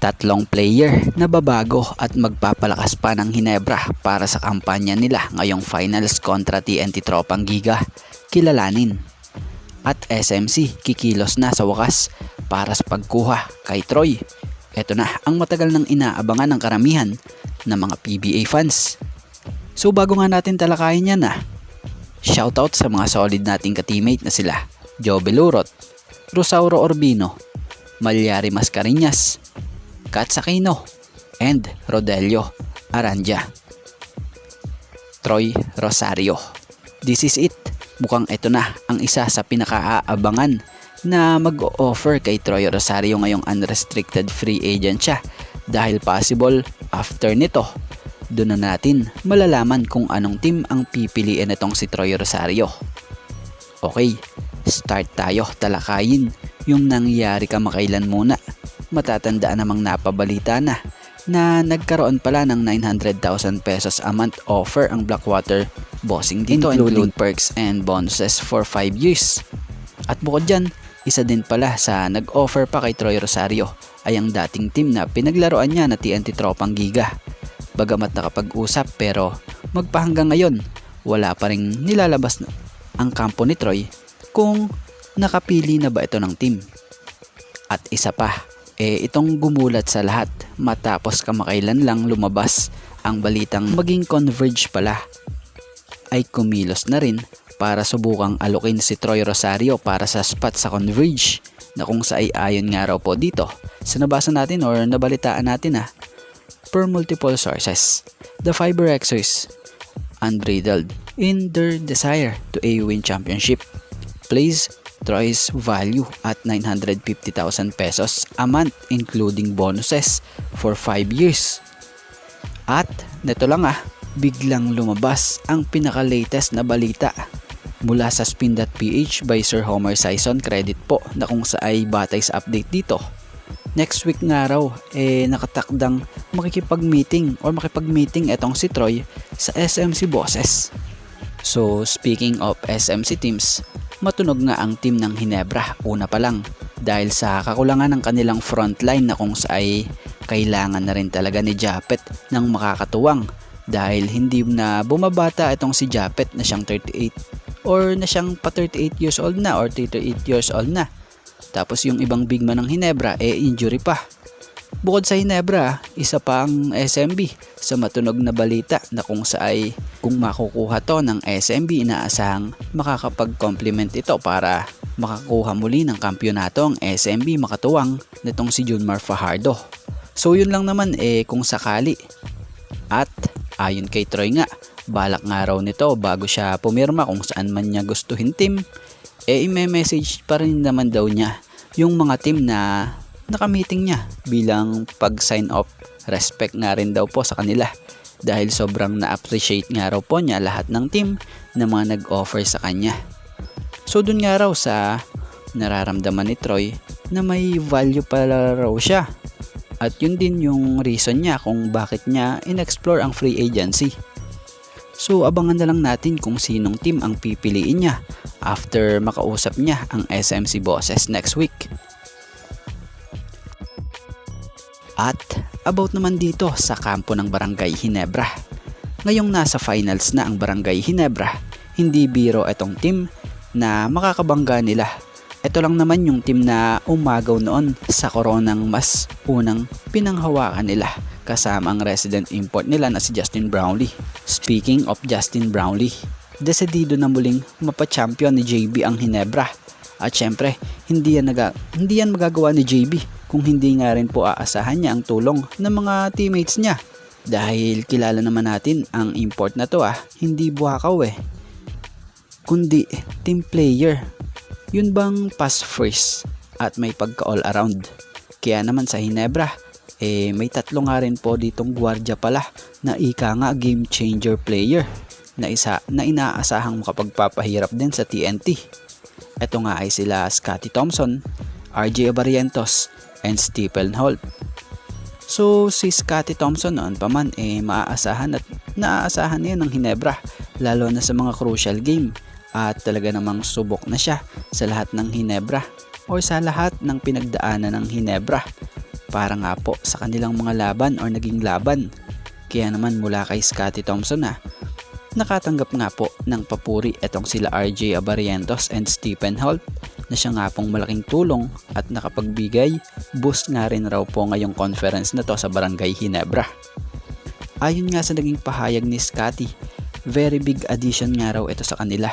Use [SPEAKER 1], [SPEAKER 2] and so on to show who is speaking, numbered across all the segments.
[SPEAKER 1] Tatlong player na babago at magpapalakas pa ng Hinebra para sa kampanya nila ngayong finals kontra TNT Tropang Giga, kilalanin. At SMC kikilos na sa wakas para sa pagkuha kay Troy. Ito na ang matagal nang inaabangan ng karamihan ng mga PBA fans. So bago nga natin talakayin yan shoutout sa mga solid nating ka-teammate na sila Joe Belurot, Rosauro Orbino, Malyari Mascarinas, Kat Aquino, and Rodelio Aranja. Troy Rosario. This is it. Mukhang ito na ang isa sa pinaka-aabangan na mag-o-offer kay Troy Rosario ngayong unrestricted free agent siya dahil possible after nito doon na natin malalaman kung anong team ang pipiliin itong si Troy Rosario. Okay, start tayo talakayin yung nangyari kamakailan muna. Matatandaan namang napabalita na nagkaroon pala ng 900,000 pesos a month offer ang Blackwater bossing dito, including perks and bonuses for 5 years. At bukod dyan, isa din pala sa nag-offer pa kay Troy Rosario ay ang dating team na pinaglaruan niya na TNT Tropang Giga. Bagamat nakapag-usap pero magpahanggang ngayon wala pa ring nilalabas na ang kampo ni Troy kung nakapili na ba ito ng team. At isa pa, itong gumulat sa lahat matapos kamakailan lang lumabas ang balitang maging Converge pala ay kumilos na rin para subukang alokin si Troy Rosario para sa spot sa Converge na kung sa ay ayon nga raw po dito sa nabasa natin or nabalitaan natin per multiple sources. The Fiberxers, unbridled in their desire to win championship, place Troy's value at 950,000 pesos a month including bonuses for 5 years. At neto lang biglang lumabas ang pinaka-latest na balita mula sa Spin.ph by Sir Homer Sison, credit po, na kung sa ay batay sa update dito. Next week nga raw nakatakdang makikipag-meeting etong si Troy sa SMC bosses. So speaking of SMC teams, matunog nga ang team ng Hinebra una pa lang dahil sa kakulangan ng kanilang frontline na kung sa ay kailangan na rin talaga ni Japet ng makakatuwang dahil hindi na bumabata itong si Japet na siyang 38 or na siyang pa 38 years old na or 38 years old na. Tapos yung ibang big man ng Hinebra injury pa. Bukod sa Hinebra, isa pa ang SMB sa matunog na balita na kung sa ay kung makukuha to ng SMB inaasahang makakapag-complement ito para makakuha muli ng kampyonato ang SMB makatuwang nitong si Junmar Fajardo. So yun lang naman kung sakali. At ayon kay Troy nga, balak nga raw nito bago siya pumirma kung saan man niya gustuhin team, i-message pa rin naman daw niya yung mga team na nakamiting niya bilang pag-sign off. Respect nga rin daw po sa kanila dahil sobrang na-appreciate nga raw po niya lahat ng team na mga nag-offer sa kanya. So dun nga raw sa nararamdaman ni Troy na may value pala raw siya. At yun din yung reason niya kung bakit niya in-explore ang free agency. So abangan na lang natin kung sinong team ang pipiliin niya after makausap niya ang SMC bosses next week. At about naman dito sa kampo ng Barangay Hinebra. Ngayong nasa finals na ang Barangay Hinebra, hindi biro itong team na makakabangga nila. Ito lang naman yung team na umagaw noon sa koronang mas unang pinanghawakan nila kasama ang resident import nila na si Justin Brownlee. Speaking of Justin Brownlee, desidido na muling mapa-champion ni JB ang Hinebra. At syempre, hindi yan magagawa ni JB kung hindi nga rin po aasahan niya ang tulong ng mga teammates niya. Dahil kilala naman natin ang import na to hindi buhakaw kundi team player. Yun bang pass first at may pagka all around. Kaya naman sa Hinebra, may tatlo nga rin po ditong gwardiya pala na ika nga game changer player na isa na inaasahang makapagpapahirap din sa TNT. Ito nga ay sila Scotty Thompson, RJ Barrientos, and Stephen Holt. So si Scotty Thompson noon pa man maaasahan at naaasahan niya ng Hinebra lalo na sa mga crucial game at talaga namang subok na siya sa lahat ng Hinebra o sa lahat ng pinagdaanan ng Hinebra. para nga po sa kanilang mga laban or naging laban. Kaya naman mula kay Scottie Thompson nakatanggap nga po ng papuri itong sila RJ Abarientos and Stephen Holt na siya nga pong malaking tulong at nakapagbigay boost nga rin raw po ngayong conference na to sa Barangay Ginebra. Ayon nga sa naging pahayag ni Scottie, very big addition nga raw ito sa kanila.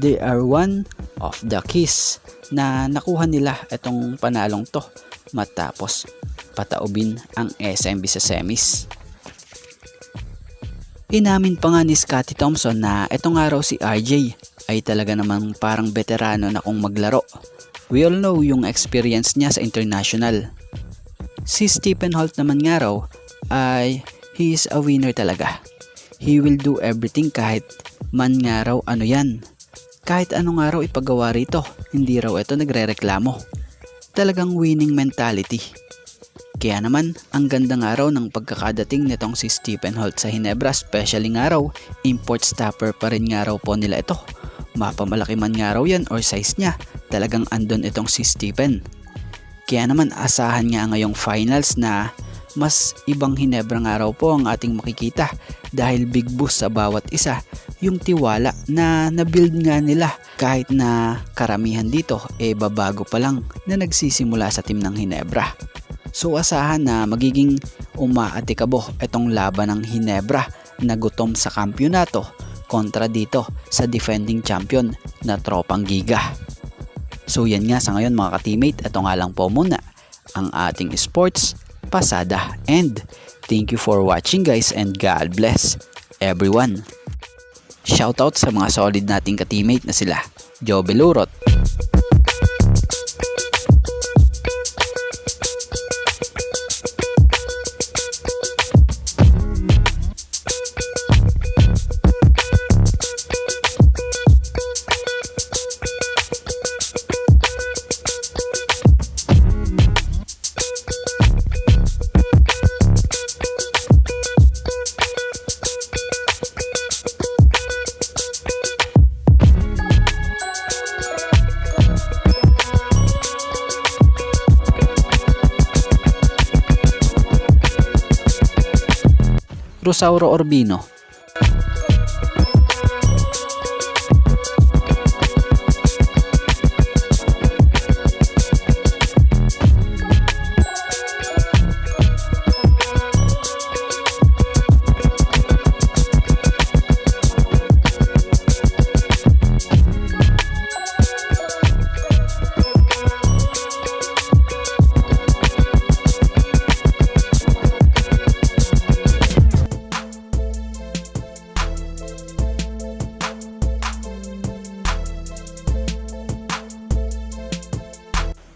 [SPEAKER 1] They are one of the keys na nakuha nila itong panalong to matapos pataubin ang SMB sa semis. Inamin pa nga ni Scottie Thompson na ito nga raw si RJ ay talaga namang parang veterano na kung maglaro. We all know yung experience niya sa international. Si Stephen Holt naman nga raw ay he is a winner talaga. He will do everything kahit man nga raw ano yan. Kahit ano nga raw ipagawa rito, hindi raw ito nagrereklamo. Talagang winning mentality. Kaya naman, ang ganda nga raw ng pagkakadating nitong si Stephen Holt sa Ginebra, especially nga raw, import stopper pa rin nga raw po nila ito. Mapamalaki man nga raw yan or size niya, talagang andon itong si Stephen. Kaya naman asahan nga ngayong finals na mas ibang Ginebra nga raw po ang ating makikita dahil big boost sa bawat isa yung tiwala na nabuild nga nila kahit na karamihan dito babago pa lang na nagsisimula sa team ng Ginebra. So asahan na magiging umaatikabo itong laban ng Ginebra na gutom sa kampyonato kontra dito sa defending champion na Tropang Giga. So yan nga sa ngayon mga ka-teammate, ito nga lang po muna ang ating sports pasada, and thank you for watching guys and God bless everyone. Shoutout sa mga solid nating ka-teammate na sila Joe Belurot, Rosauro Orbino,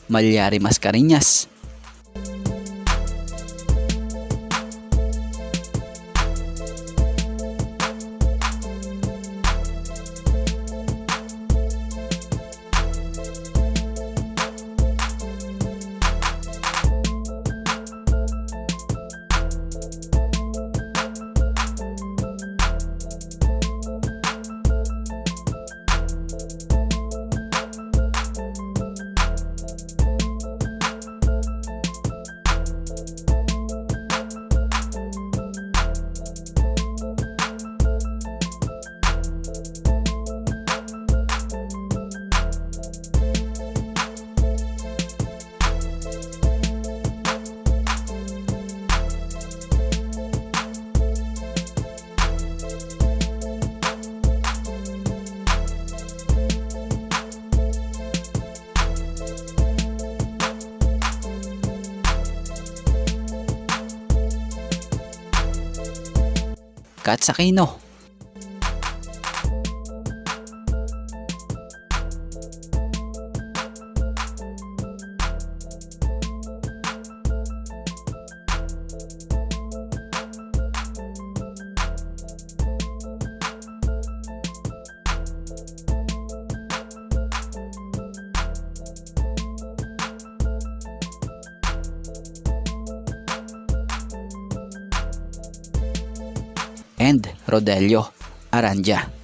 [SPEAKER 1] Malyari Mascareñas, Katz Aquino, and Rodelio Aranja.